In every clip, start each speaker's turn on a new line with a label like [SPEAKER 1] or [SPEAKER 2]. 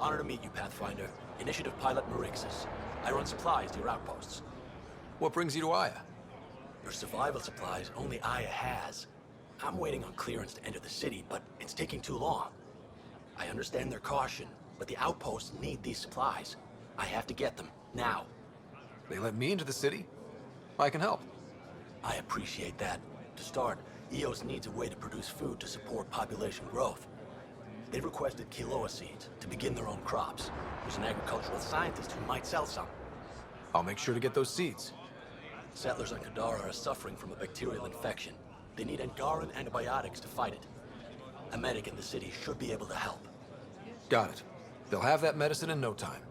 [SPEAKER 1] Honor to meet you, Pathfinder. Initiative Pilot Marixus. I run supplies to your outposts.
[SPEAKER 2] What brings you to Aya?
[SPEAKER 1] Your survival supplies only Aya has. I'm waiting on clearance to enter the city, but it's taking too long. I understand their caution, but the outposts need these supplies. I have to get them, now.
[SPEAKER 2] They let me into the city? I can help.
[SPEAKER 1] I appreciate that. To start, EOS needs a way to produce food to support population growth. They've requested quinoa seeds to begin their own crops. There's an agricultural scientist who might sell some.
[SPEAKER 2] I'll make sure to get those seeds.
[SPEAKER 1] Settlers on Kadara are suffering from a bacterial infection. They need Angaran antibiotics to fight it. A medic in the city should be able to help.
[SPEAKER 2] Got it. They'll have that medicine in no time.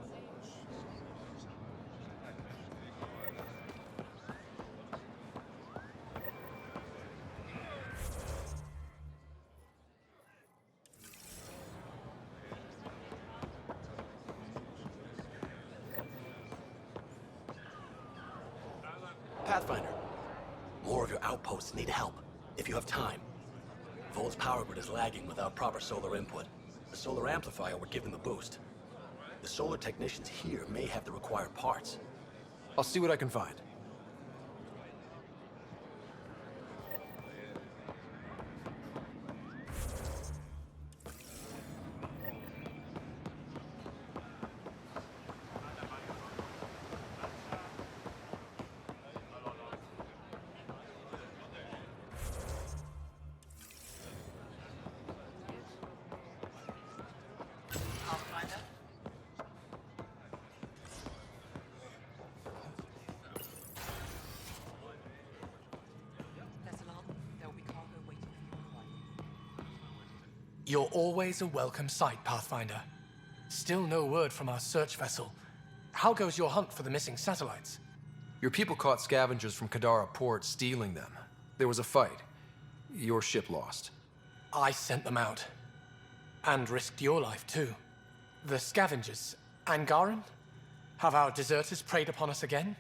[SPEAKER 1] Pathfinder, more of your outposts need help, if you have time. Vol's power grid is lagging without proper solar input. The solar amplifier would give them a boost. The solar technicians here may have the required parts.
[SPEAKER 2] I'll see what I can find.
[SPEAKER 3] You're always a welcome sight, Pathfinder. Still no word from our search vessel. How goes your hunt for the missing satellites?
[SPEAKER 2] Your people caught scavengers from Kadara port stealing them. There was a fight. Your ship lost.
[SPEAKER 3] I sent them out. And risked your life, too. The scavengers, Angaran? Have our deserters preyed upon us again?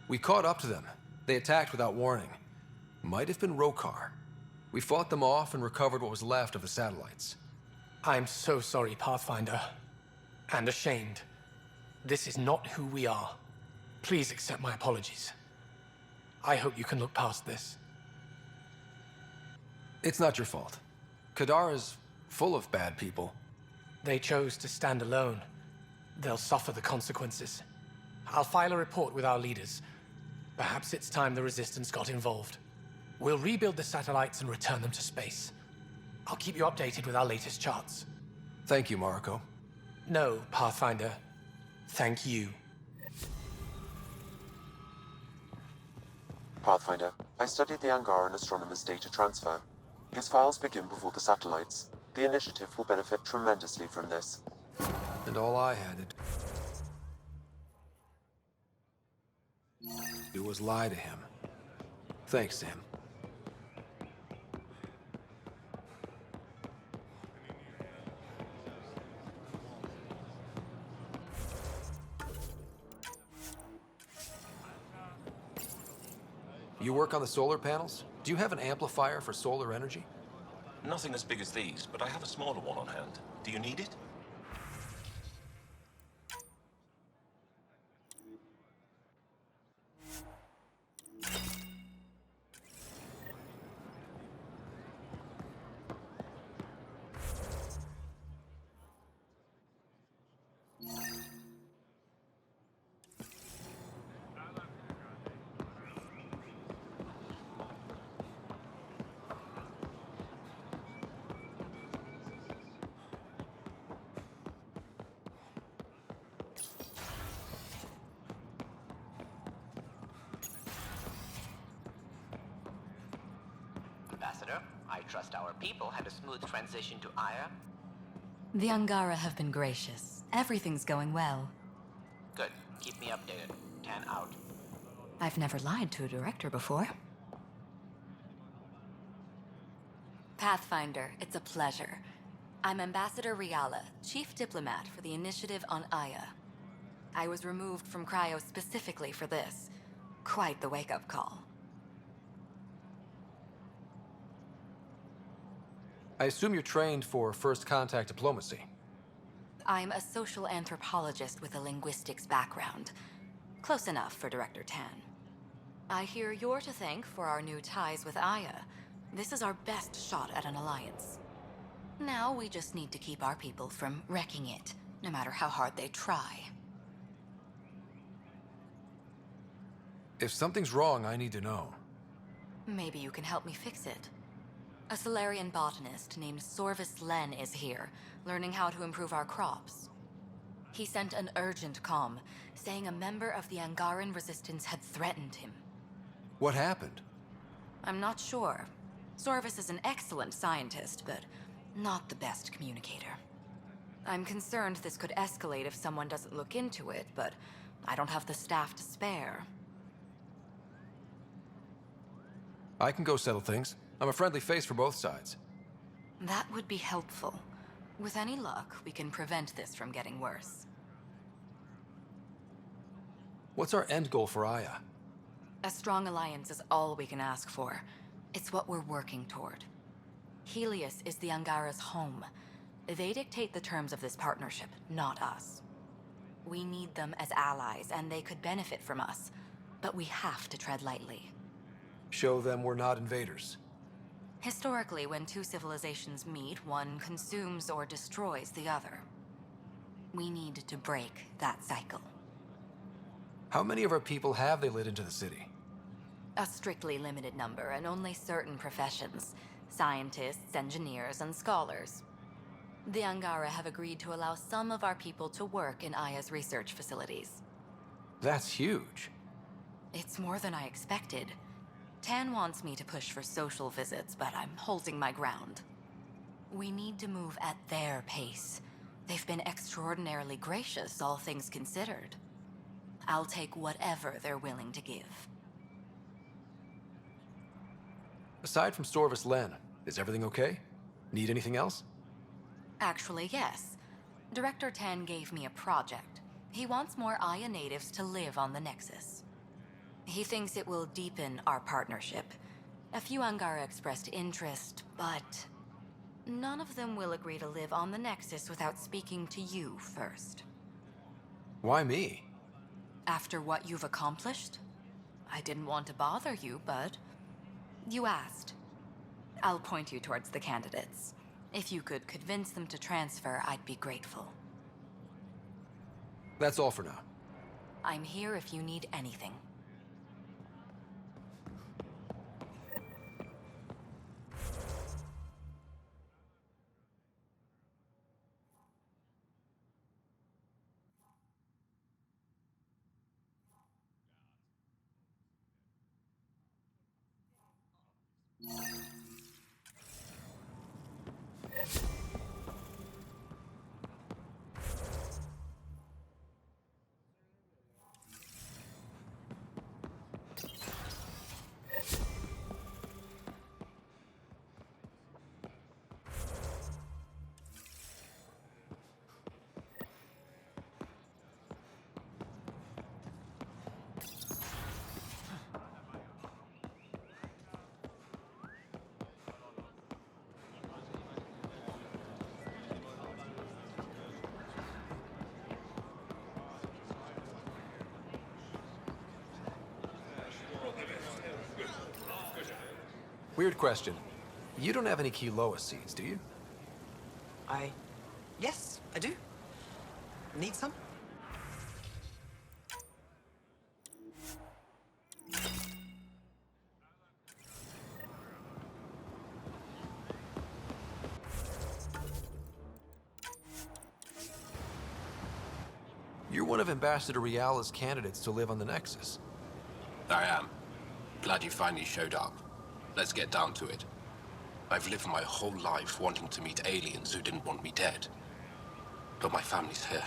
[SPEAKER 2] We caught up to them. They attacked without warning. Might have been Rokar. We fought them off and recovered what was left of the satellites.
[SPEAKER 3] I'm so sorry, Pathfinder. And ashamed. This is not who we are. Please accept my apologies. I hope you can look past this.
[SPEAKER 2] It's not your fault. Kadara's full of bad people.
[SPEAKER 3] They chose to stand alone. They'll suffer the consequences. I'll file a report with our leaders. Perhaps it's time the Resistance got involved. We'll rebuild the satellites and return them to space. I'll keep you updated with our latest charts.
[SPEAKER 2] Thank you, Mariko.
[SPEAKER 3] No, Pathfinder. Thank you.
[SPEAKER 4] Pathfinder, I studied the Angaran astronomer's data transfer. His files begin before the satellites. The initiative will benefit tremendously from this.
[SPEAKER 2] And all I had to do was lie to him. Thanks, Sam. You work on the solar panels? Do you have an amplifier for solar energy?
[SPEAKER 5] Nothing as big as these, but I have a smaller one on hand. Do you need it?
[SPEAKER 6] Ambassador, I trust our people had a smooth transition to Aya.
[SPEAKER 7] The Angara have been gracious. Everything's going well.
[SPEAKER 6] Good. Keep me updated. 10 out.
[SPEAKER 7] I've never lied to a director before. Pathfinder, it's a pleasure. I'm Ambassador Riala, Chief Diplomat for the Initiative on Aya. I was removed from Cryo specifically for this. Quite the wake-up call.
[SPEAKER 2] I assume you're trained for first contact diplomacy.
[SPEAKER 7] I'm a social anthropologist with a linguistics background. Close enough for Director Tan. I hear you're to thank for our new ties with Aya. This is our best shot at an alliance. Now we just need to keep our people from wrecking it, no matter how hard they try.
[SPEAKER 2] If something's wrong, I need to know.
[SPEAKER 7] Maybe you can help me fix it. A Solarian botanist named Sorvis Len is here, learning how to improve our crops. He sent an urgent comm, saying a member of the Angaran resistance had threatened him.
[SPEAKER 2] What happened?
[SPEAKER 7] I'm not sure. Sorvis is an excellent scientist, but not the best communicator. I'm concerned this could escalate if someone doesn't look into it, but I don't have the staff to spare.
[SPEAKER 2] I can go settle things. I'm a friendly face for both sides.
[SPEAKER 7] That would be helpful. With any luck, we can prevent this from getting worse.
[SPEAKER 2] What's our end goal for Aya?
[SPEAKER 7] A strong alliance is all we can ask for. It's what we're working toward. Helios is the Angara's home. They dictate the terms of this partnership, not us. We need them as allies, and they could benefit from us. But we have to tread lightly.
[SPEAKER 2] Show them we're not invaders.
[SPEAKER 7] Historically, when two civilizations meet, one consumes or destroys the other. We need to break that cycle.
[SPEAKER 2] How many of our people have they let into the city?
[SPEAKER 7] A strictly limited number, and only certain professions. Scientists, engineers, and scholars. The Angara have agreed to allow some of our people to work in Aya's research facilities.
[SPEAKER 2] That's huge.
[SPEAKER 7] It's more than I expected. Tan wants me to push for social visits, but I'm holding my ground. We need to move at their pace. They've been extraordinarily gracious, all things considered. I'll take whatever they're willing to give.
[SPEAKER 2] Aside from Sorvis Len, is everything okay? Need anything else?
[SPEAKER 7] Actually, yes. Director Tan gave me a project. He wants more Aya natives to live on the Nexus. He thinks it will deepen our partnership. A few Angara expressed interest, but none of them will agree to live on the Nexus without speaking to you first.
[SPEAKER 2] Why me?
[SPEAKER 7] After what you've accomplished? I didn't want to bother you, but you asked. I'll point you towards the candidates. If you could convince them to transfer, I'd be grateful.
[SPEAKER 2] That's all for now.
[SPEAKER 7] I'm here if you need anything.
[SPEAKER 2] Weird question. You don't have any Kiloa seeds, do you?
[SPEAKER 8] Yes, I do. Need some?
[SPEAKER 2] You're one of Ambassador Riala's candidates to live on the Nexus.
[SPEAKER 9] I am. Glad you finally showed up. Let's get down to it. I've lived my whole life wanting to meet aliens who didn't want me dead. But my family's here.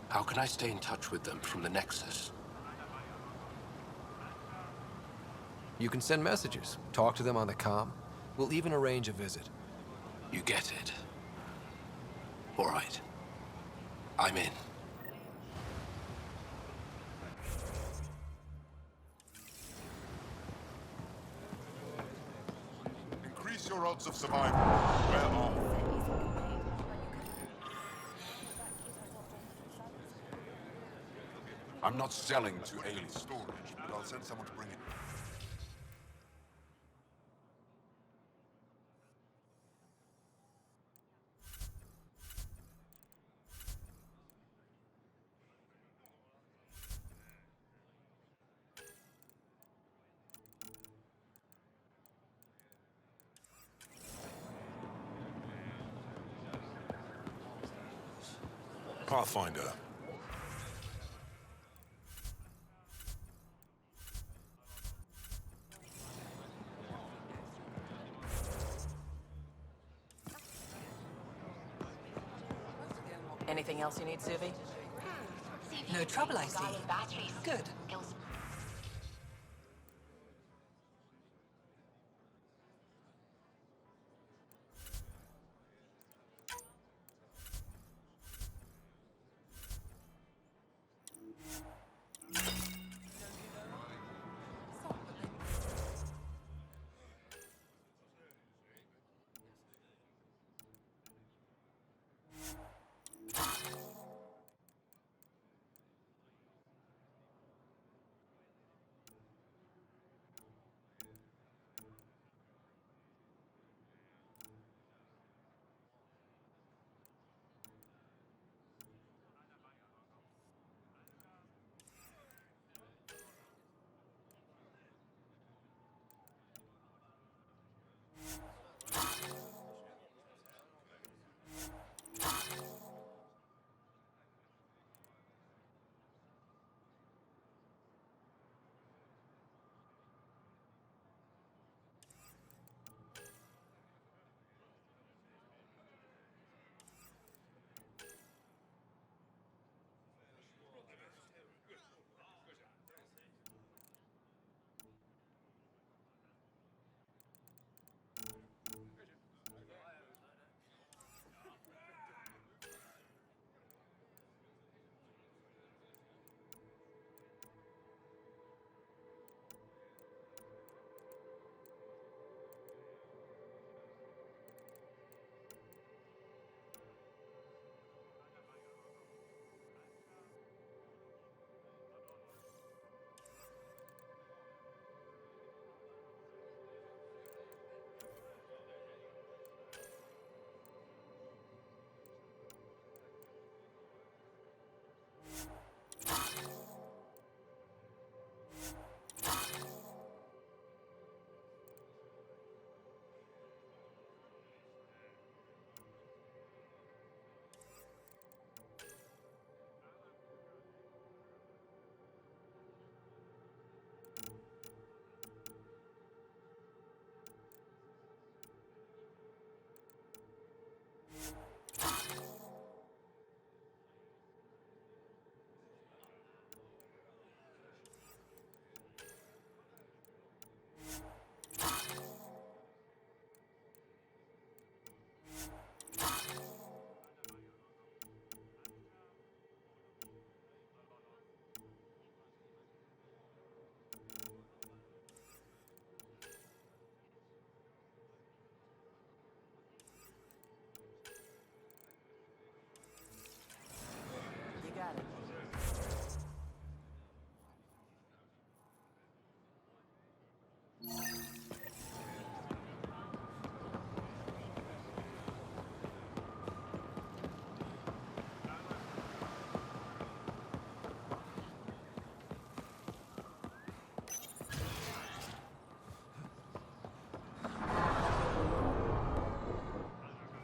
[SPEAKER 9] How can I stay in touch with them from the Nexus?
[SPEAKER 2] You can send messages, talk to them on the comm. We'll even arrange a visit.
[SPEAKER 9] You get it. All right. I'm in.
[SPEAKER 10] Increase your odds of survival. Where are we? I'm not selling to alien storage, but I'll send someone to bring it. Pathfinder.
[SPEAKER 8] Anything else you need, Suvi? No trouble, I see. Good.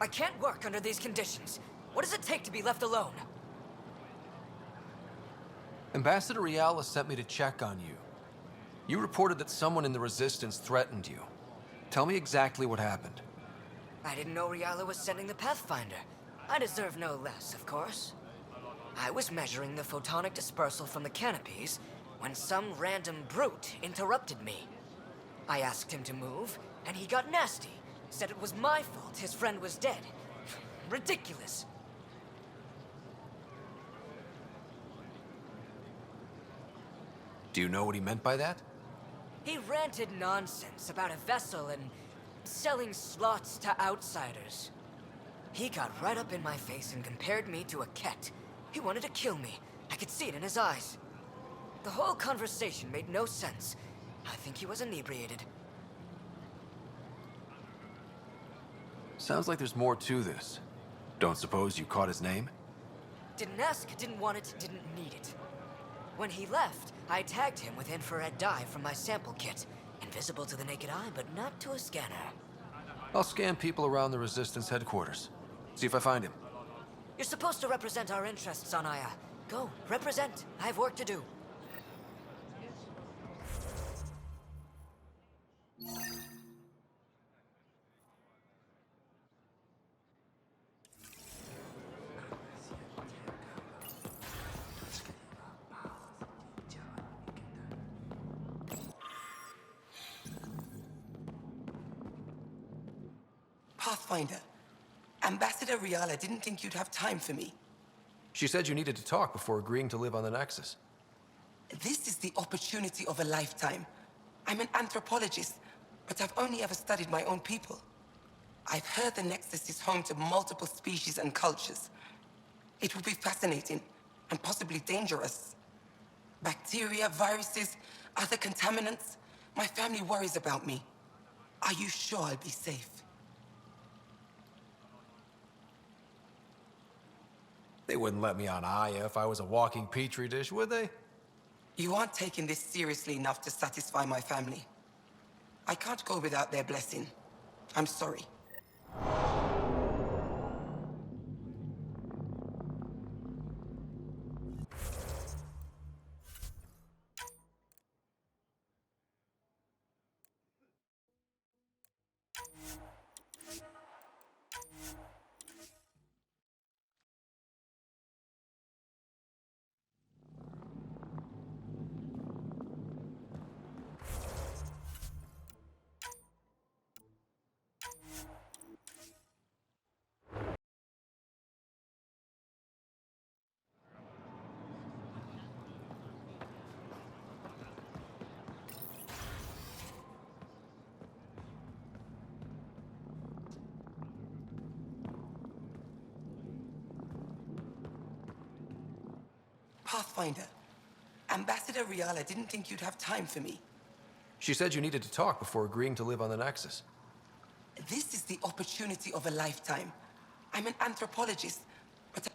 [SPEAKER 8] I can't work under these conditions. What does it take to be left alone?
[SPEAKER 2] Ambassador Reala sent me to check on you. You reported that someone in the Resistance threatened you. Tell me exactly what happened.
[SPEAKER 8] I didn't know Reala was sending the Pathfinder. I deserve no less, of course. I was measuring the photonic dispersal from the canopies when some random brute interrupted me. I asked him to move, and he got nasty, Said it was my fault his friend was dead. Ridiculous.
[SPEAKER 2] Do you know what he meant by that?
[SPEAKER 8] He ranted nonsense about a vessel and selling slots to outsiders. He got right up in my face and compared me to a cat. He wanted to kill me. I could see it in his eyes. The whole conversation made no sense. I think he was inebriated.
[SPEAKER 2] Sounds like there's more to this. Don't suppose you caught his name?
[SPEAKER 8] Didn't ask, didn't want it, didn't need it. When he left, I tagged him with infrared dye from my sample kit. Invisible to the naked eye, but not to a scanner.
[SPEAKER 2] I'll scan people around the Resistance headquarters. See if I find him.
[SPEAKER 8] You're supposed to represent our interests on Aya. Go, represent. I have work to do.
[SPEAKER 11] Pathfinder, Ambassador Riala didn't think you'd have time for me.
[SPEAKER 2] She said you needed to talk before agreeing to live on the Nexus.
[SPEAKER 11] This is the opportunity of a lifetime. I'm an anthropologist, but I've only ever studied my own people. I've heard the Nexus is home to multiple species and cultures. It will be fascinating and possibly dangerous. Bacteria, viruses, other contaminants. My family worries about me. Are you sure I'll be safe?
[SPEAKER 2] They wouldn't let me on Aya if I was a walking petri dish, would they?
[SPEAKER 11] You aren't taking this seriously enough to satisfy my family. I can't go without their blessing. I'm sorry. Pathfinder, Ambassador Riala didn't think you'd have time for me.
[SPEAKER 2] She said you needed to talk before agreeing to live on the Nexus.
[SPEAKER 11] This is the opportunity of a lifetime. I'm an anthropologist, but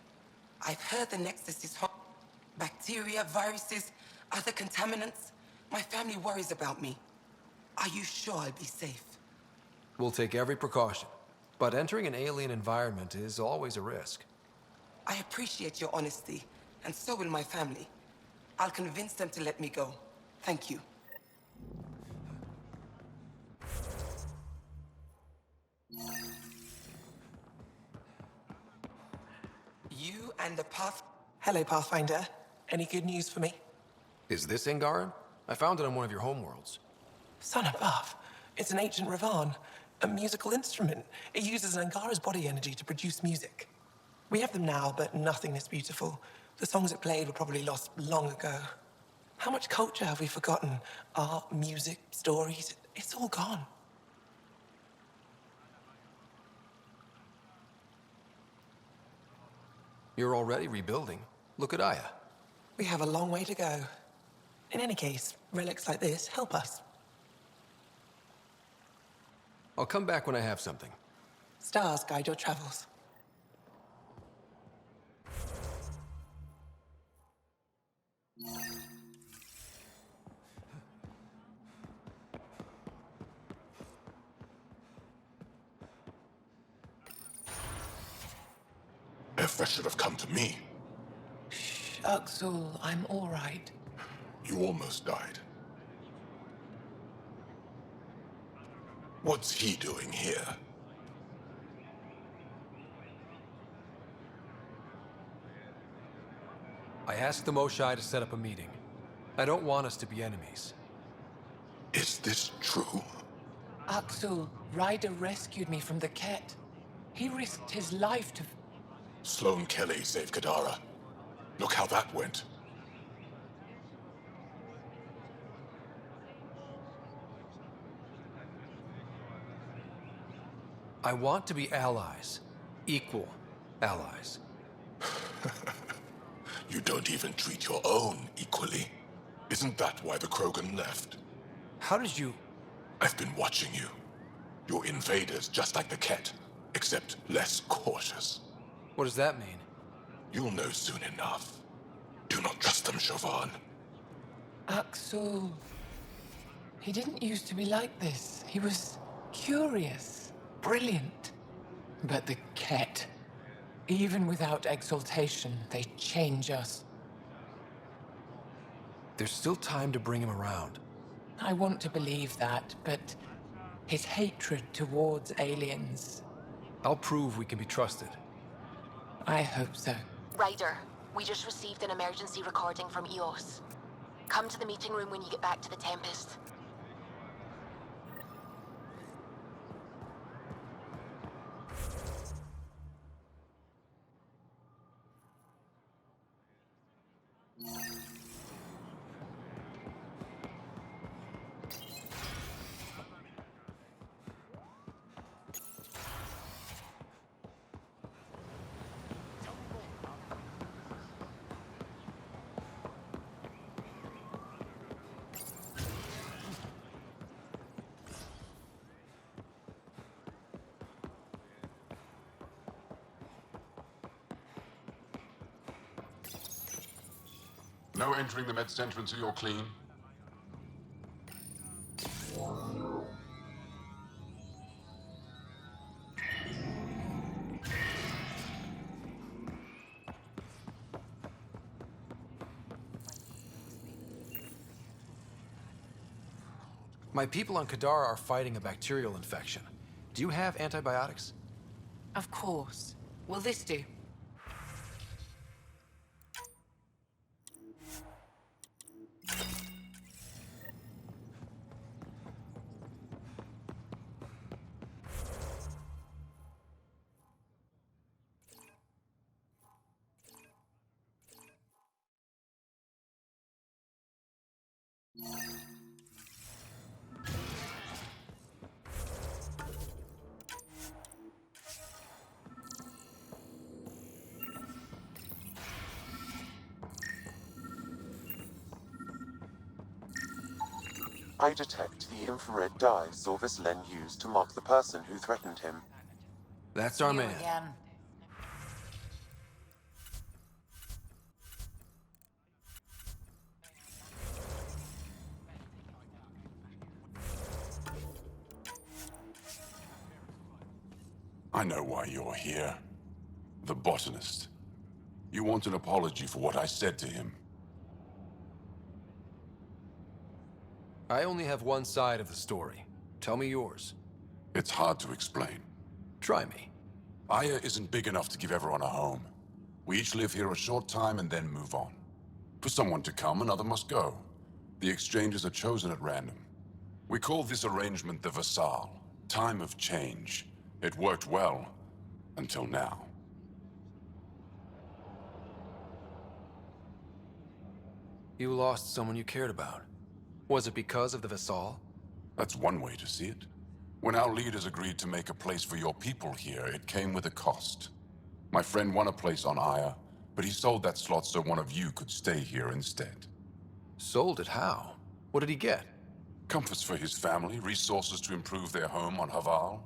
[SPEAKER 11] I've heard the Nexus is home. Bacteria, viruses, other contaminants. My family worries about me. Are you sure I'll be safe?
[SPEAKER 2] We'll take every precaution, but entering an alien environment is always a risk.
[SPEAKER 11] I appreciate your honesty, and so will my family. I'll convince them to let me go. Thank you. You and the Path...
[SPEAKER 12] Hello, Pathfinder. Any good news for me?
[SPEAKER 2] Is this Angaran? I found it on one of your homeworlds.
[SPEAKER 12] Son above. It's an ancient Ravan, a musical instrument. It uses Angara's body energy to produce music. We have them now, but nothing is beautiful. The songs it played were probably lost long ago. How much culture have we forgotten? Art, music, stories, it's all gone.
[SPEAKER 2] You're already rebuilding. Look at Aya.
[SPEAKER 12] We have a long way to go. In any case, relics like this help us.
[SPEAKER 2] I'll come back when I have something.
[SPEAKER 12] Stars guide your travels.
[SPEAKER 10] If that should have come to me.
[SPEAKER 12] Shh, Uxul, I'm all right.
[SPEAKER 10] You almost died. What's he doing here?
[SPEAKER 2] I asked the Moshai to set up a meeting. I don't want us to be enemies.
[SPEAKER 10] Is this true?
[SPEAKER 12] Axel, Ryder rescued me from the Ket. He risked his life to...
[SPEAKER 10] Sloane Kelly saved Kadara. Look how that went.
[SPEAKER 2] I want to be allies. Equal allies.
[SPEAKER 10] You don't even treat your own equally. Isn't that why the Krogan left?
[SPEAKER 2] How did you...
[SPEAKER 10] I've been watching you. You're invaders just like the Ket, except less cautious.
[SPEAKER 2] What does that mean?
[SPEAKER 10] You'll know soon enough. Do not trust them, Chauvin.
[SPEAKER 12] Axel... He didn't used to be like this. He was curious, brilliant. But the Ket, even without exaltation, they change us.
[SPEAKER 2] There's still time to bring him around.
[SPEAKER 12] I want to believe that, but his hatred towards aliens...
[SPEAKER 2] I'll prove we can be trusted.
[SPEAKER 12] I hope so.
[SPEAKER 13] Ryder, we just received an emergency recording from EOS. Come to the meeting room when you get back to the Tempest.
[SPEAKER 10] No entering the med center until you're clean.
[SPEAKER 2] My people on Kadara are fighting a bacterial infection. Do you have antibiotics?
[SPEAKER 12] Of course. Will this do?
[SPEAKER 4] I detect the infrared dye Zorvis Len used to mark the person who threatened him.
[SPEAKER 2] That's our man.
[SPEAKER 7] Again.
[SPEAKER 10] I know why you're here. The botanist. You want an apology for what I said to him.
[SPEAKER 2] I only have one side of the story. Tell me yours.
[SPEAKER 10] It's hard to explain.
[SPEAKER 2] Try me.
[SPEAKER 10] Aya isn't big enough to give everyone a home. We each live here a short time and then move on. For someone to come, another must go. The exchanges are chosen at random. We call this arrangement the Vassal. Time of change. It worked well, until now.
[SPEAKER 2] You lost someone you cared about. Was it because of the Vassal?
[SPEAKER 10] That's one way to see it. When our leaders agreed to make a place for your people here, it came with a cost. My friend won a place on Aya, but he sold that slot so one of you could stay here instead.
[SPEAKER 2] Sold it how? What did he get?
[SPEAKER 10] Comforts for his family, resources to improve their home on Haval.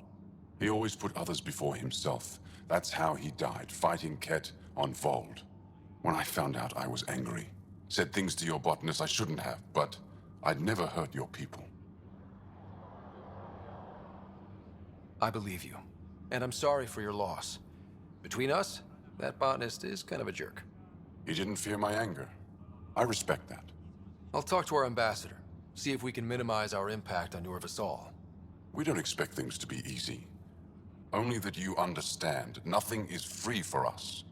[SPEAKER 10] He always put others before himself. That's how he died, fighting Ket on Vold. When I found out, I was angry. Said things to your botanist I shouldn't have, but I'd never hurt your people.
[SPEAKER 2] I believe you. And I'm sorry for your loss. Between us, that botanist is kind of a jerk.
[SPEAKER 10] He didn't fear my anger. I respect that.
[SPEAKER 2] I'll talk to our ambassador. See if we can minimize our impact on your Vassal.
[SPEAKER 10] We don't expect things to be easy. Only that you understand, nothing is free for us.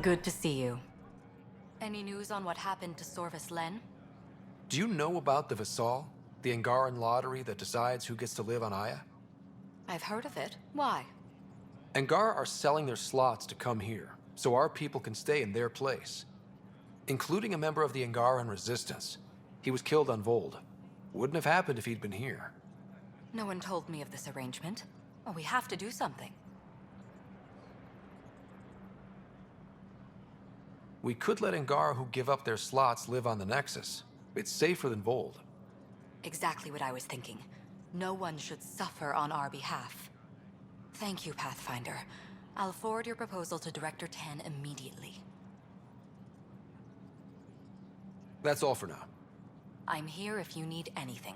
[SPEAKER 7] Good to see you. Any news on what happened to Sorvis Len?
[SPEAKER 2] Do you know about the Vassal? The Angaran lottery that decides who gets to live on Aya?
[SPEAKER 7] I've heard of it. Why?
[SPEAKER 2] Angara are selling their slots to come here, so our people can stay in their place. Including a member of the Angaran resistance. He was killed on Vold. Wouldn't have happened if he'd been here.
[SPEAKER 7] No one told me of this arrangement. Well, we have to do something.
[SPEAKER 2] We could let Angara who give up their slots live on the Nexus. It's safer than Vold.
[SPEAKER 7] Exactly what I was thinking. No one should suffer on our behalf. Thank you, Pathfinder. I'll forward your proposal to Director 10 immediately.
[SPEAKER 2] That's all for now.
[SPEAKER 7] I'm here if you need anything.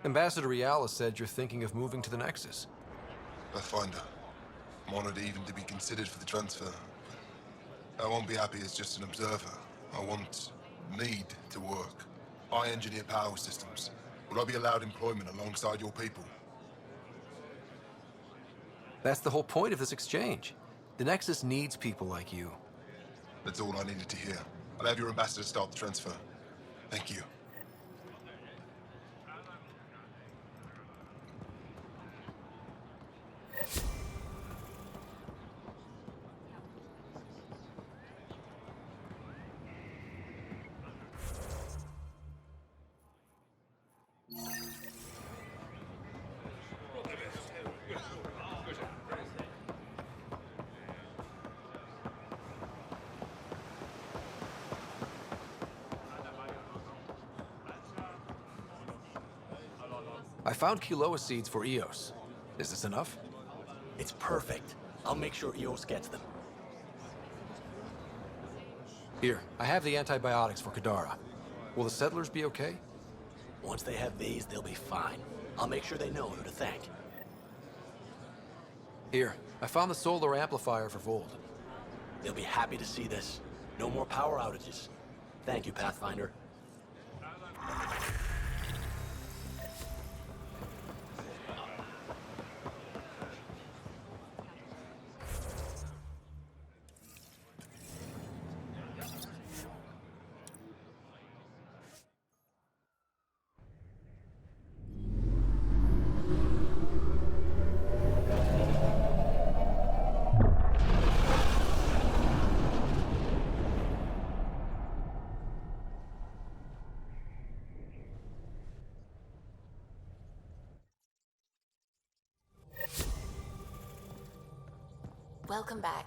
[SPEAKER 2] Ambassador Reala said you're thinking of moving to the Nexus.
[SPEAKER 14] Pathfinder. I'm honored even to be considered for the transfer. I won't be happy as just an observer. I need to work. I engineer power systems. Will I be allowed employment alongside your people?
[SPEAKER 2] That's the whole point of this exchange. The Nexus needs people like you.
[SPEAKER 14] That's all I needed to hear. I'll have your ambassador start the transfer. Thank you.
[SPEAKER 2] I found Kiloa seeds for Eos. Is this enough?
[SPEAKER 1] It's perfect. I'll make sure Eos gets them.
[SPEAKER 2] Here, I have the antibiotics for Kadara. Will the settlers be okay?
[SPEAKER 1] Once they have these, they'll be fine. I'll make sure they know who to thank.
[SPEAKER 2] Here, I found the solar amplifier for Vold.
[SPEAKER 1] They'll be happy to see this. No more power outages. Thank you, Pathfinder.
[SPEAKER 13] Welcome back.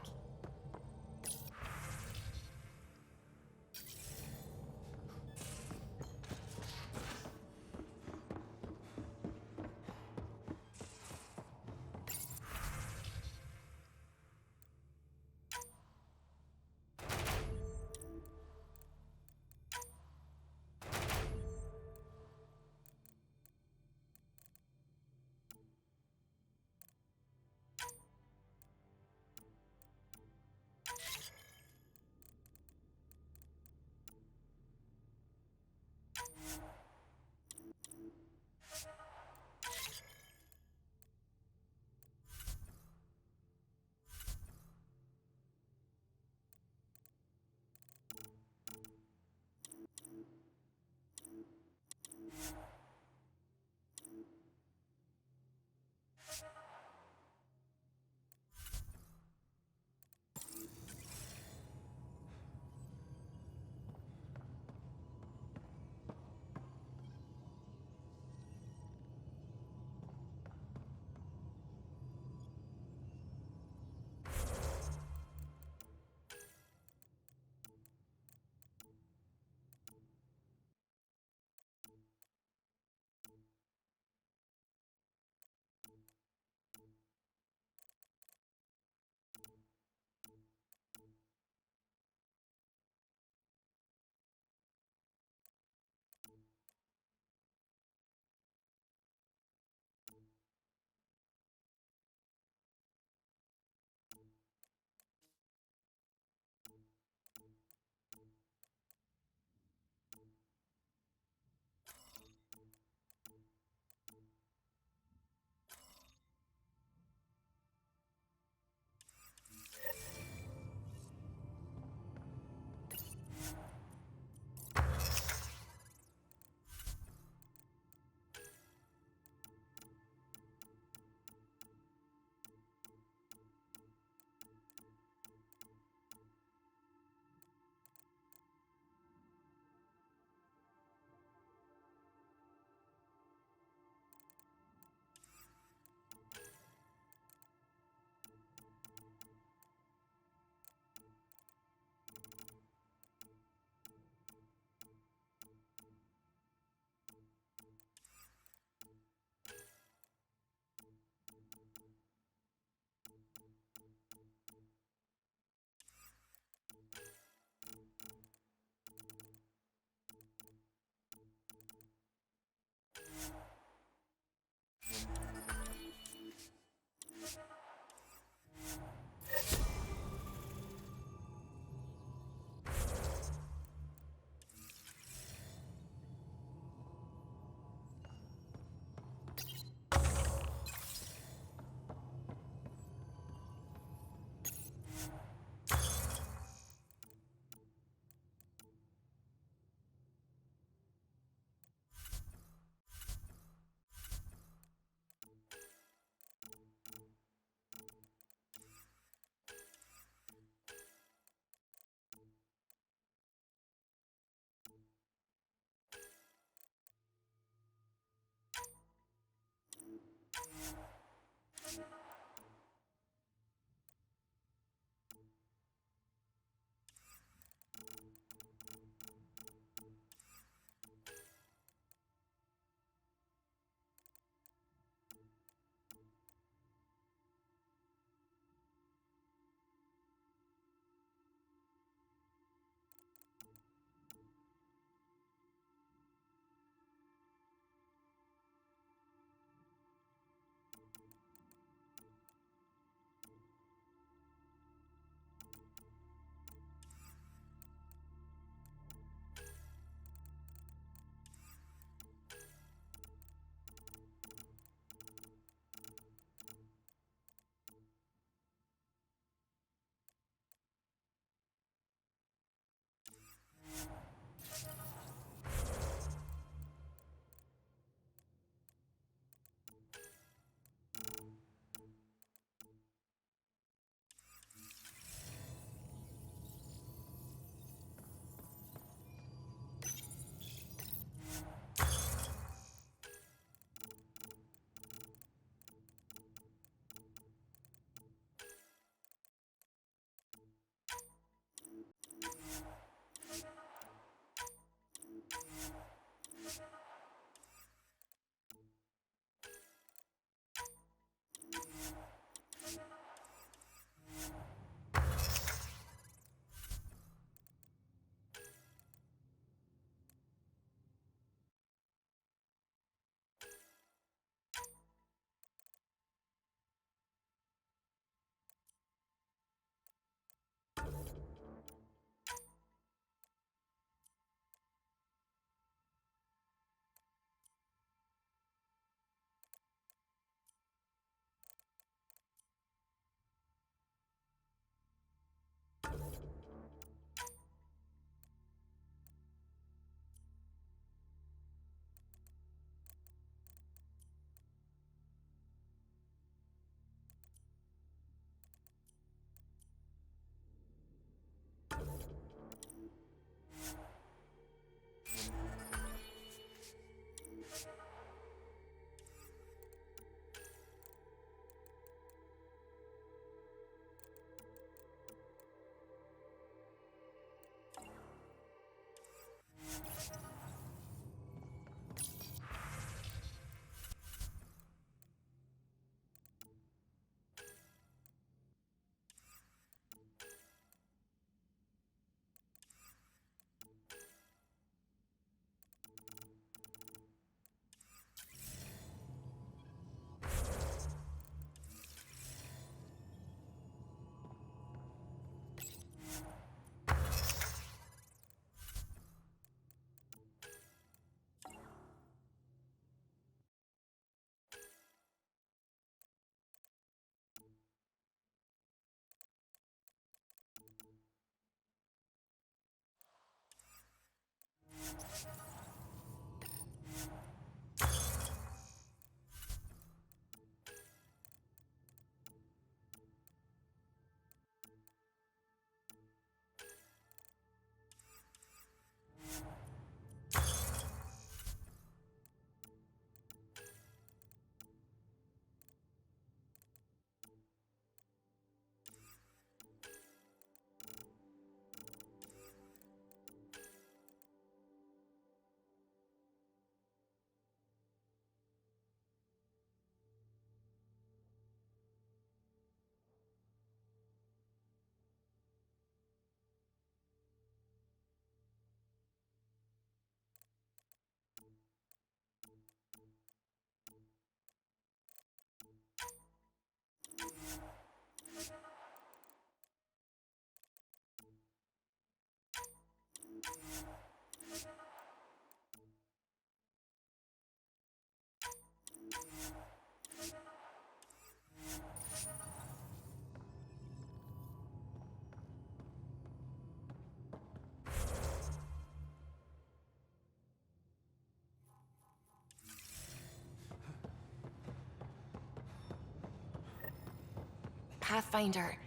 [SPEAKER 13] Pathfinder,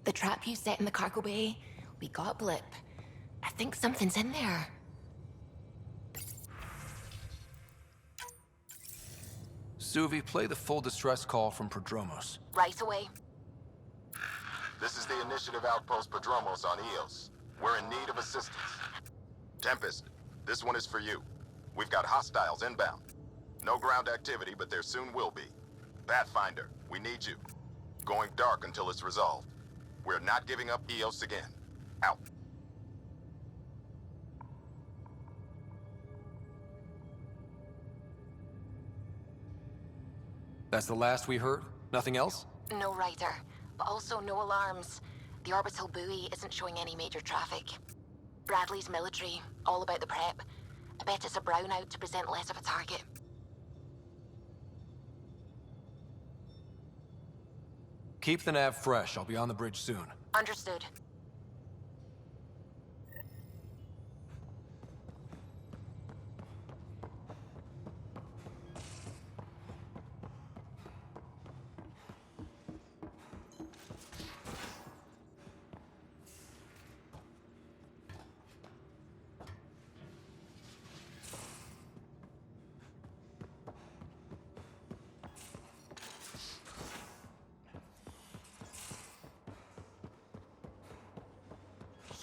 [SPEAKER 13] the trap you set in the cargo bay, we got a blip. I think something's in there.
[SPEAKER 2] Suvi, play the full distress call from Prodromos.
[SPEAKER 13] Right away.
[SPEAKER 15] This is the Initiative Outpost Prodromos on Eos. We're in need of assistance. Tempest, this one is for you. We've got hostiles inbound. No ground activity, but there soon will be. Pathfinder, we need you. Going dark until it's resolved. We're not giving up Eos again. Out.
[SPEAKER 2] That's the last we heard? Nothing else?
[SPEAKER 13] No rider, but also no alarms. The orbital buoy isn't showing any major traffic. Bradley's military, all about the prep. I bet it's a brownout to present less of a target.
[SPEAKER 2] Keep the nav fresh. I'll be on the bridge soon.
[SPEAKER 13] Understood.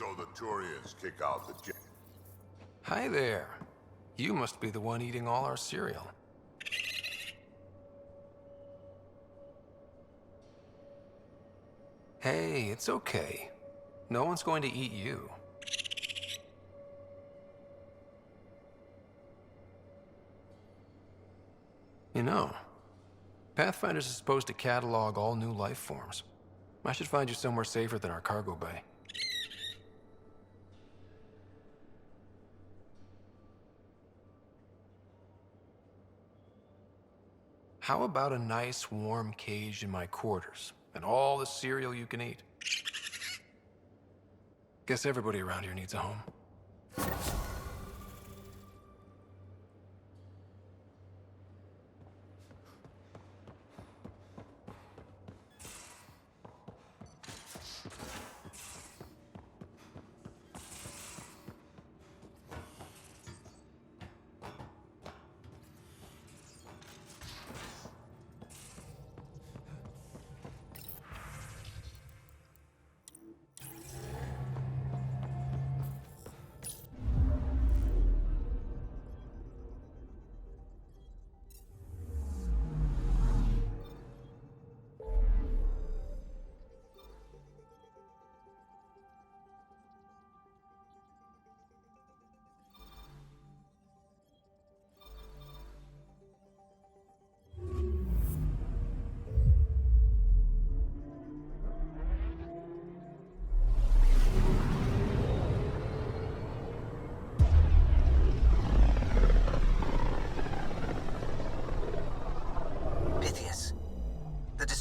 [SPEAKER 16] So the Turians kick out the
[SPEAKER 2] Hi there. You must be the one eating all our cereal. Hey, it's okay. No one's going to eat you. You know, Pathfinders is supposed to catalog all new life forms. I should find you somewhere safer than our cargo bay. How about a nice warm cage in my quarters and all the cereal you can eat? Guess everybody around here needs a home.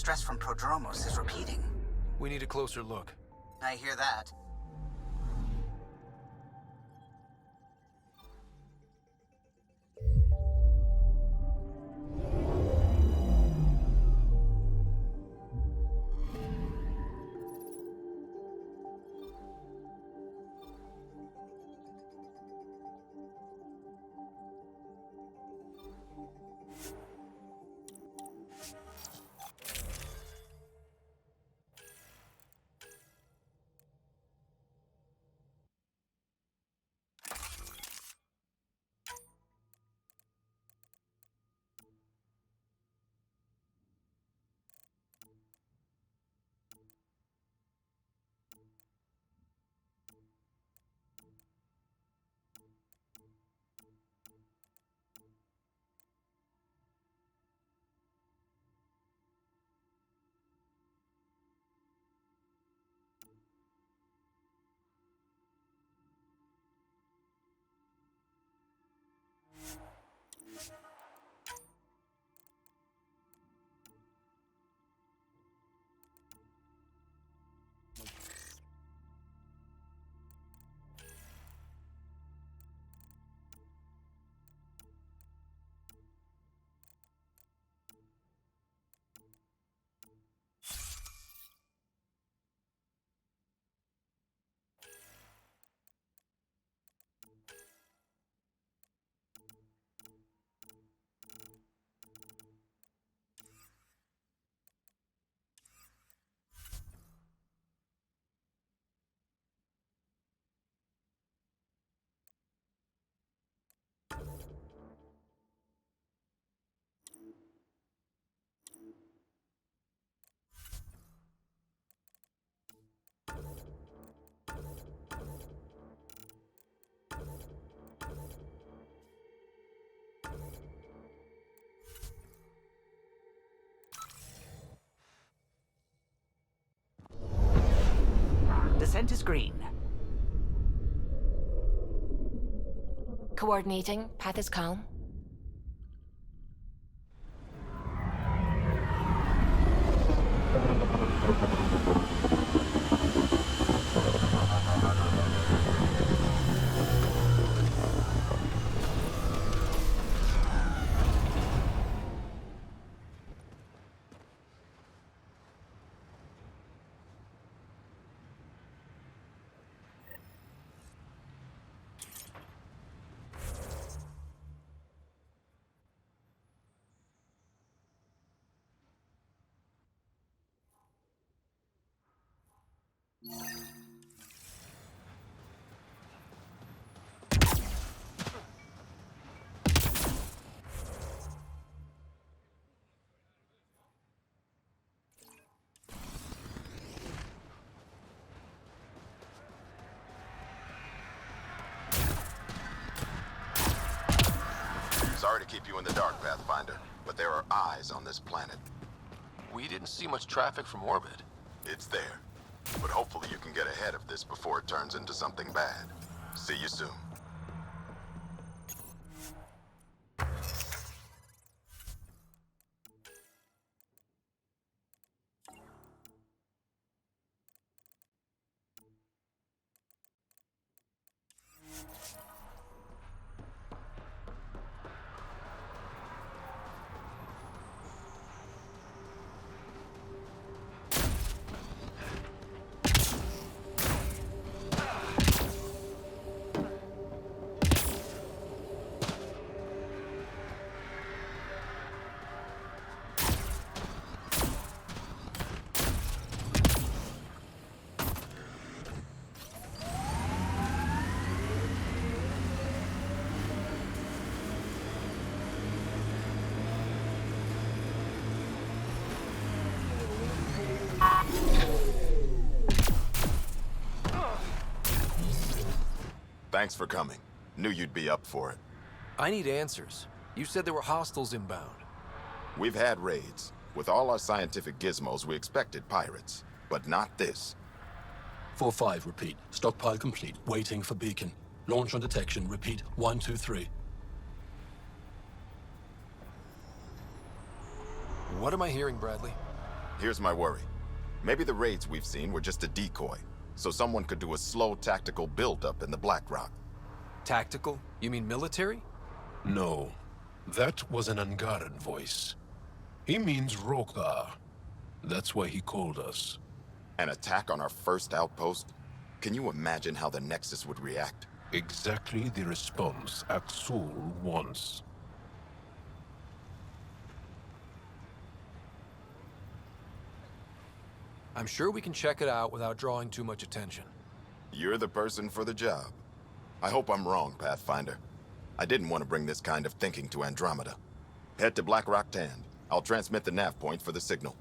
[SPEAKER 17] Stress from Prodromos is repeating.
[SPEAKER 2] We need a closer look.
[SPEAKER 17] I hear that. Descent is green.
[SPEAKER 13] Coordinating. Path is calm.
[SPEAKER 15] Sorry to keep you in the dark, Pathfinder, but there are eyes on this planet.
[SPEAKER 9] We didn't see much traffic from orbit.
[SPEAKER 15] It's there. But hopefully you can get ahead of this before it turns into something bad. See you soon. Thanks for coming. Knew you'd be up for it.
[SPEAKER 2] I need answers. You said there were hostiles inbound.
[SPEAKER 15] We've had raids. With all our scientific gizmos, we expected pirates. But not this.
[SPEAKER 1] 4-5, repeat. Stockpile complete. Waiting for beacon. Launch on detection. Repeat. 1, 2, 3.
[SPEAKER 2] What am I hearing, Bradley?
[SPEAKER 15] Here's my worry. Maybe the raids we've seen were just a decoy, so someone could do a slow tactical buildup in the Black Rock.
[SPEAKER 2] Tactical? You mean military?
[SPEAKER 18] No. That was an Angaran voice. He means Rokar. That's why he called us.
[SPEAKER 15] An attack on our first outpost? Can you imagine how the Nexus would react?
[SPEAKER 18] Exactly the response Axul wants.
[SPEAKER 2] I'm sure we can check it out without drawing too much attention.
[SPEAKER 15] You're the person for the job. I hope I'm wrong, Pathfinder. I didn't want to bring this kind of thinking to Andromeda. Head to Black Rock Tand. I'll transmit the nav point for the signal.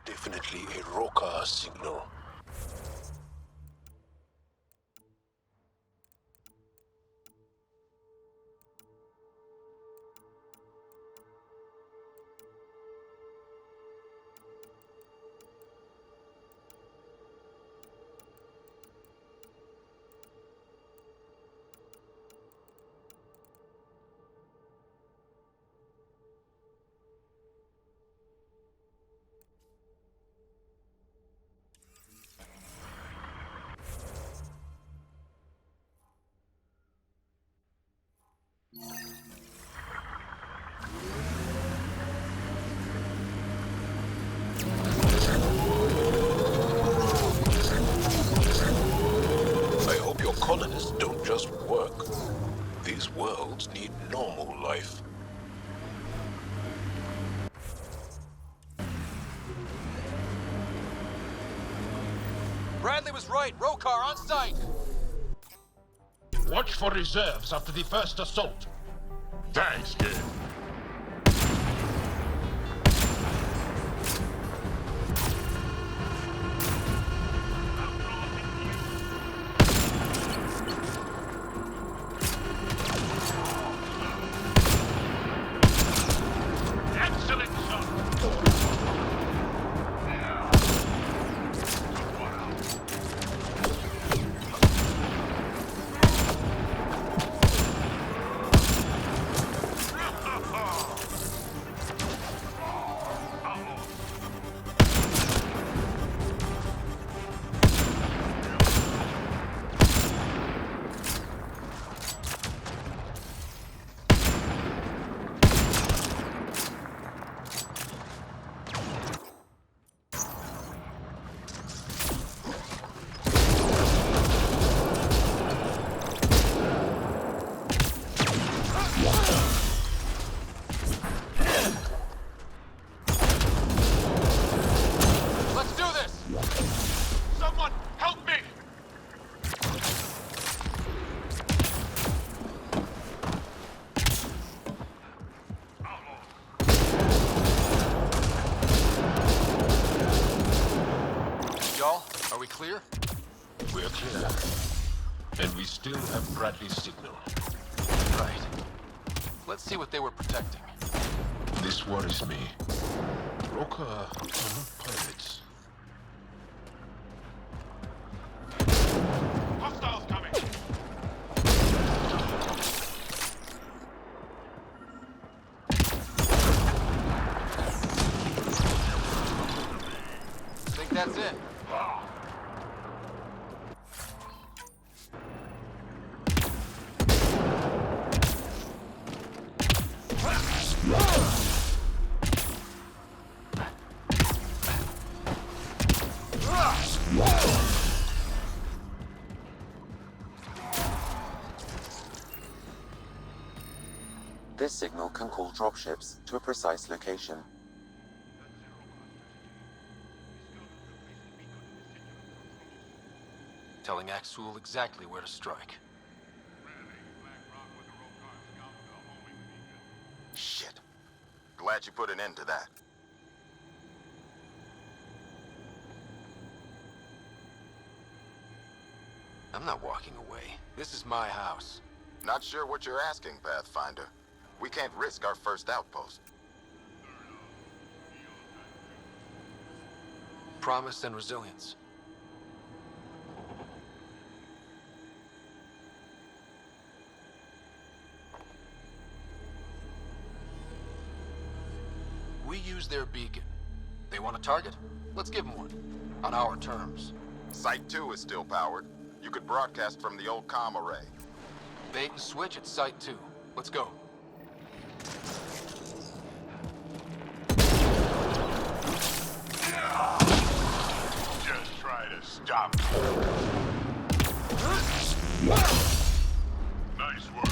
[SPEAKER 18] Definitely a Rokar signal. Colonists don't just work. These worlds need normal life.
[SPEAKER 2] Bradley was right. Rokar on site.
[SPEAKER 18] Watch for reserves after the first assault.
[SPEAKER 16] Thanks, kid.
[SPEAKER 18] Excellent shot.
[SPEAKER 2] Let's do this!
[SPEAKER 18] Someone help me!
[SPEAKER 2] Y'all, are we clear?
[SPEAKER 18] We're clear. And we still have Bradley's signal.
[SPEAKER 2] Right. Let's see what they were protecting.
[SPEAKER 18] This worries me. Roka are not pirates. Hostiles coming!
[SPEAKER 2] Think that's it?
[SPEAKER 4] This signal can call dropships to a precise location.
[SPEAKER 2] Telling Axul exactly where to strike.
[SPEAKER 15] Shit. Glad you put an end to that.
[SPEAKER 2] I'm not walking away. This is my house.
[SPEAKER 15] Not sure what you're asking, Pathfinder. We can't risk our first outpost.
[SPEAKER 2] Promise and resilience. We use their beacon. They want a target? Let's give them one. On our terms.
[SPEAKER 15] Site 2 is still powered. You could broadcast from the old comm array.
[SPEAKER 2] Bait and switch at Site 2. Let's go.
[SPEAKER 16] Just try to stop me. Nice work.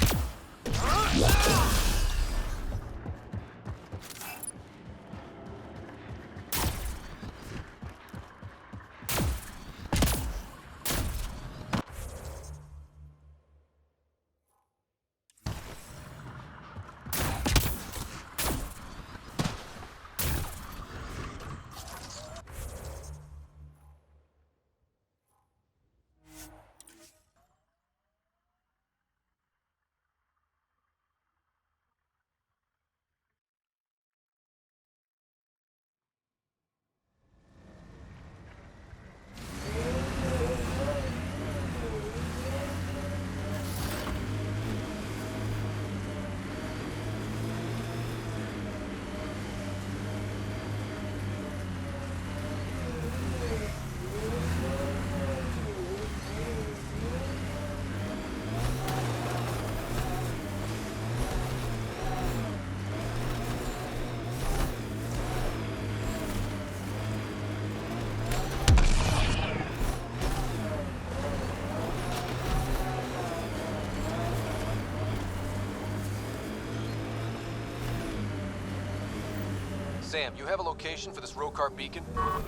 [SPEAKER 2] Sam, you have a location for this Rokar beacon?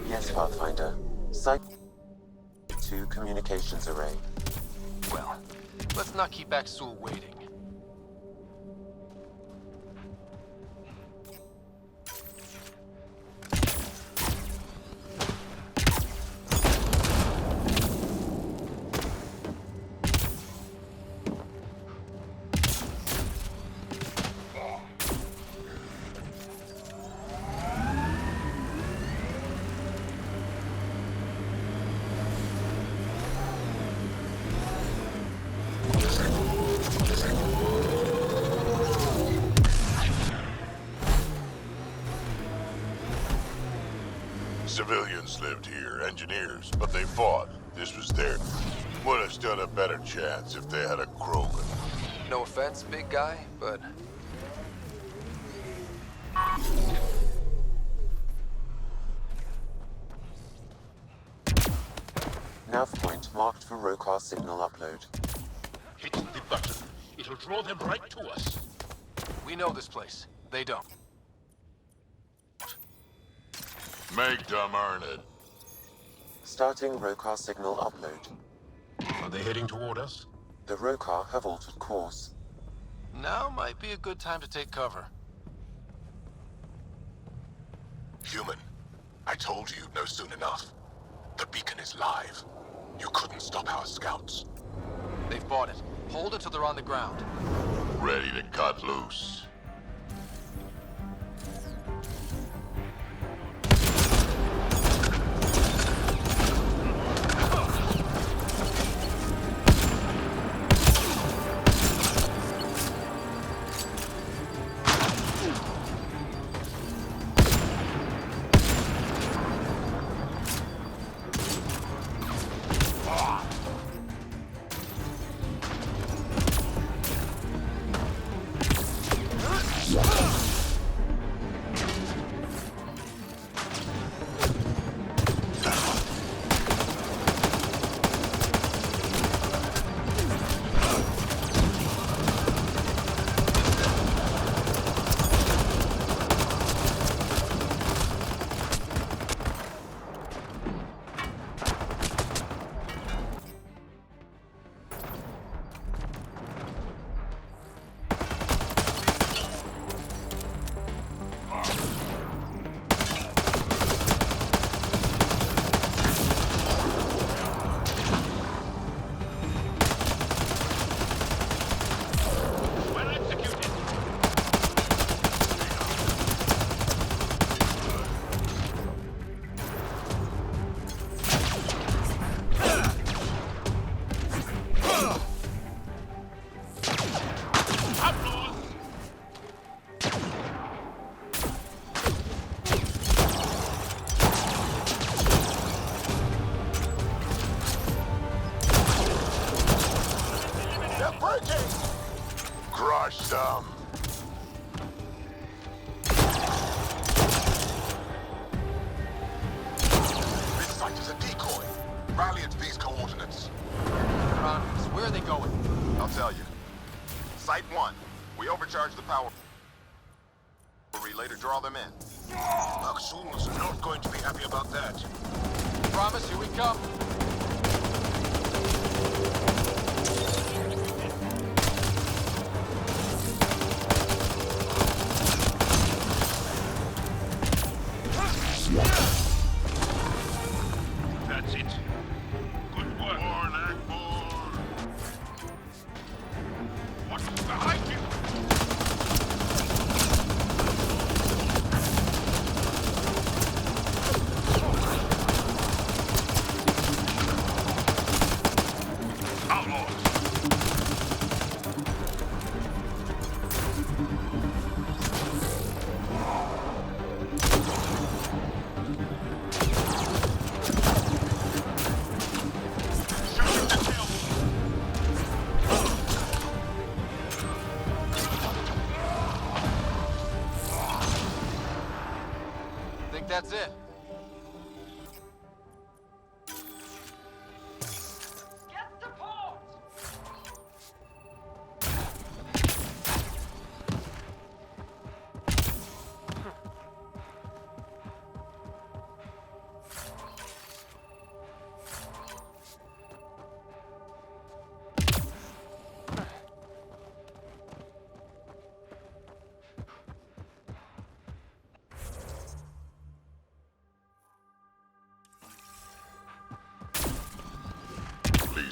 [SPEAKER 4] Yes, Pathfinder. Site 2 communications array.
[SPEAKER 2] Well, let's not keep Axel waiting.
[SPEAKER 16] Civilians lived here, engineers, but they fought. This was their... Would have stood a better chance if they had a Krogan.
[SPEAKER 2] No offense, big guy, but...
[SPEAKER 4] Nav point marked for Rokar signal upload.
[SPEAKER 18] Hit the button. It'll draw them right to us.
[SPEAKER 2] We know this place. They don't.
[SPEAKER 16] Make them earn it.
[SPEAKER 4] Starting Rokar signal upload.
[SPEAKER 18] Are they heading toward us?
[SPEAKER 4] The Rokar have altered course.
[SPEAKER 2] Now might be a good time to take cover.
[SPEAKER 18] Human, I told you you'd know soon enough. The beacon is live. You couldn't stop our scouts.
[SPEAKER 2] They've bought it. Hold it till they're on the ground.
[SPEAKER 16] Ready to cut loose. Crush them.
[SPEAKER 18] This site is a decoy. Rally at these coordinates.
[SPEAKER 2] Where are they going?
[SPEAKER 15] I'll tell you. Site 1. We overcharge the power relay to draw them in.
[SPEAKER 18] Axel's not going to be happy about that.
[SPEAKER 2] Promise, here we come.
[SPEAKER 18] That's it. Good work. What's behind you?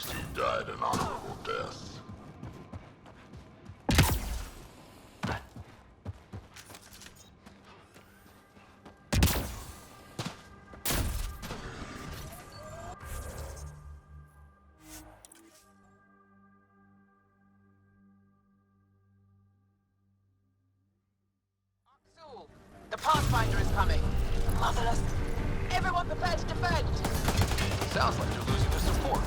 [SPEAKER 16] least you died an honorable death.
[SPEAKER 17] The Pathfinder is coming. Motherless. Everyone prepare to defend.
[SPEAKER 2] Sounds like they're losing their support.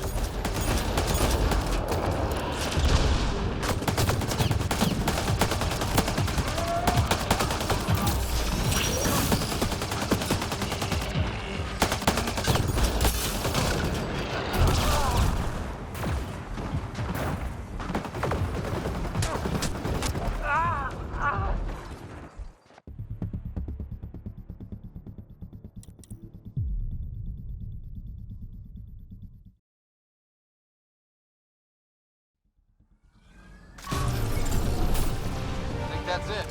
[SPEAKER 2] That's it.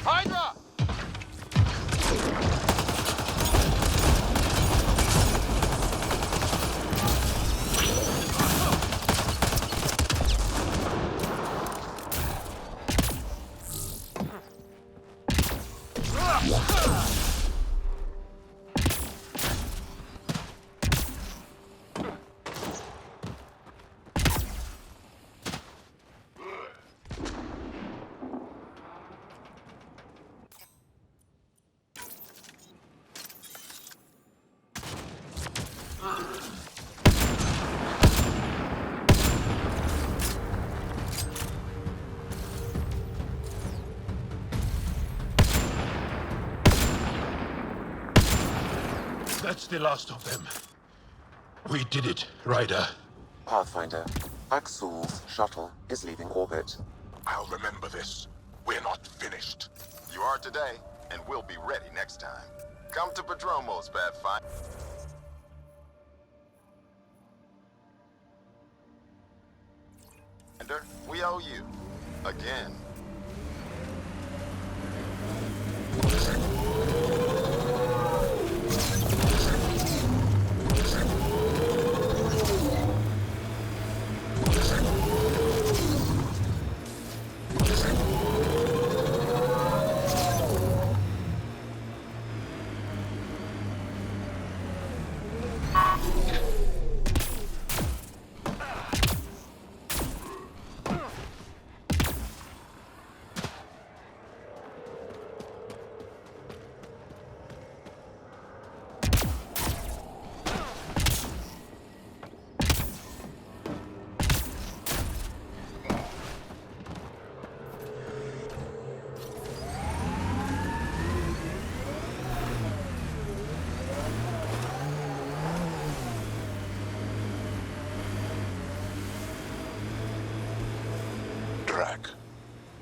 [SPEAKER 2] Hydra!
[SPEAKER 18] That's the last of them. We did it, Ryder.
[SPEAKER 4] Pathfinder, Axul's shuttle is leaving orbit.
[SPEAKER 16] I'll remember this. We're not finished.
[SPEAKER 15] You are today, and we'll be ready next time. Come to Padromos, Pathfinder. We owe you. Again.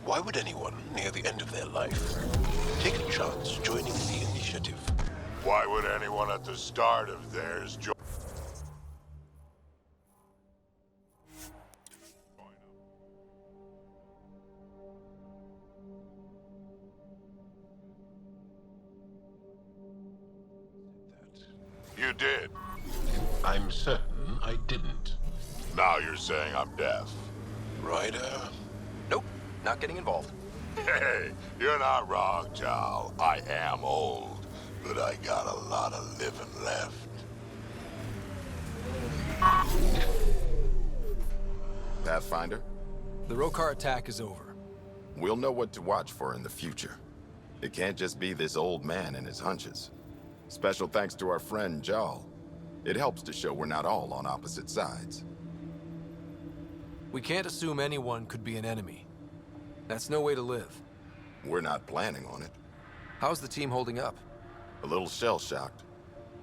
[SPEAKER 18] Why would anyone, near the end of their life, take a chance joining the initiative?
[SPEAKER 16] Why would anyone at the start of theirs join? You did.
[SPEAKER 18] I'm certain I didn't.
[SPEAKER 16] Now you're saying I'm deaf.
[SPEAKER 18] Ryder?
[SPEAKER 2] Nope, not getting involved.
[SPEAKER 16] Hey, you're not wrong, Jal. I am old, but I got a lot of living left.
[SPEAKER 15] Pathfinder?
[SPEAKER 2] The Rokar attack is over.
[SPEAKER 15] We'll know what to watch for in the future. It can't just be this old man and his hunches. Special thanks to our friend, Jal. It helps to show we're not all on opposite sides.
[SPEAKER 2] We can't assume anyone could be an enemy. That's no way to live.
[SPEAKER 15] We're not planning on it.
[SPEAKER 2] How's the team holding up?
[SPEAKER 15] A little shell-shocked.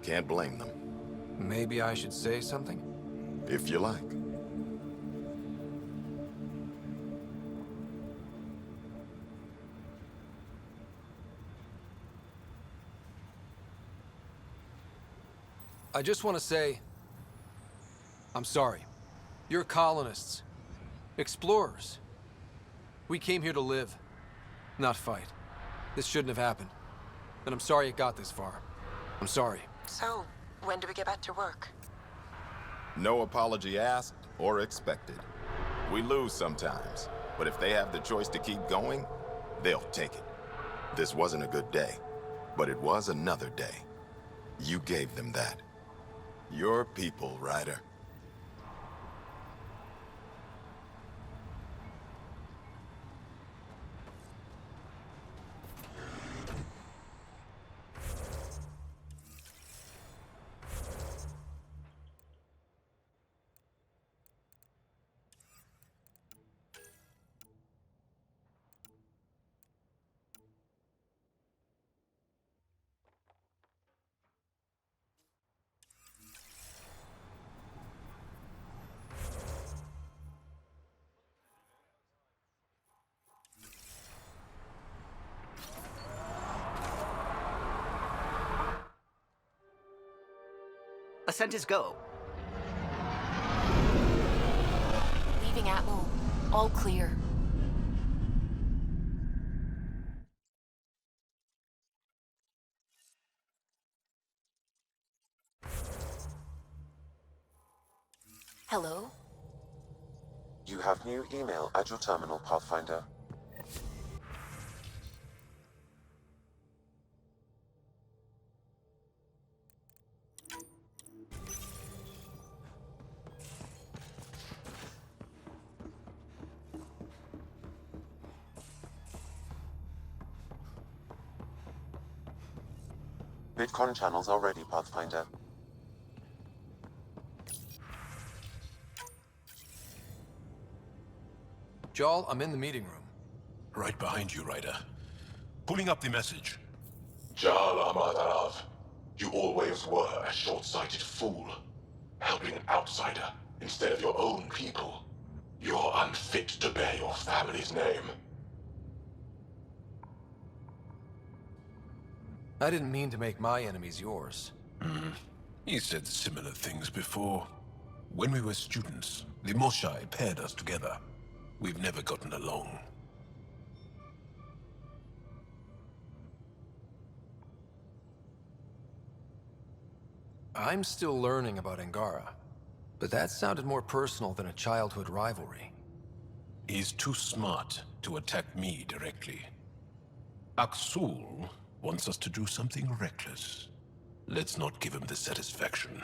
[SPEAKER 15] Can't blame them.
[SPEAKER 2] Maybe I should say something?
[SPEAKER 15] If you like.
[SPEAKER 2] I just want to say, I'm sorry. You're colonists. Explorers. We came here to live, not fight. This shouldn't have happened. And I'm sorry it got this far. I'm sorry.
[SPEAKER 17] So, when do we get back to work?
[SPEAKER 15] No apology asked or expected. We lose sometimes, but if they have the choice to keep going, they'll take it. This wasn't a good day, but it was another day. You gave them that. Your people, Ryder.
[SPEAKER 19] Ascent is go.
[SPEAKER 13] Leaving Atmo. All clear. Hello?
[SPEAKER 4] You have new email at your terminal, Pathfinder. Bitcoin channels are ready, Pathfinder.
[SPEAKER 2] Jarl, I'm in the meeting room.
[SPEAKER 18] Right behind you, Ryder. Pulling up the message.
[SPEAKER 20] Jarl Amadarav, you always were a short-sighted fool. Helping an outsider instead of your own people. You're unfit to bear your family's name.
[SPEAKER 2] I didn't mean to make my enemies yours.
[SPEAKER 18] He said similar things before. When we were students, the Moshai paired us together. We've never gotten along.
[SPEAKER 2] I'm still learning about Angara, but that sounded more personal than a childhood rivalry.
[SPEAKER 18] He's too smart to attack me directly. Aksul wants us to do something reckless. Let's not give him the satisfaction.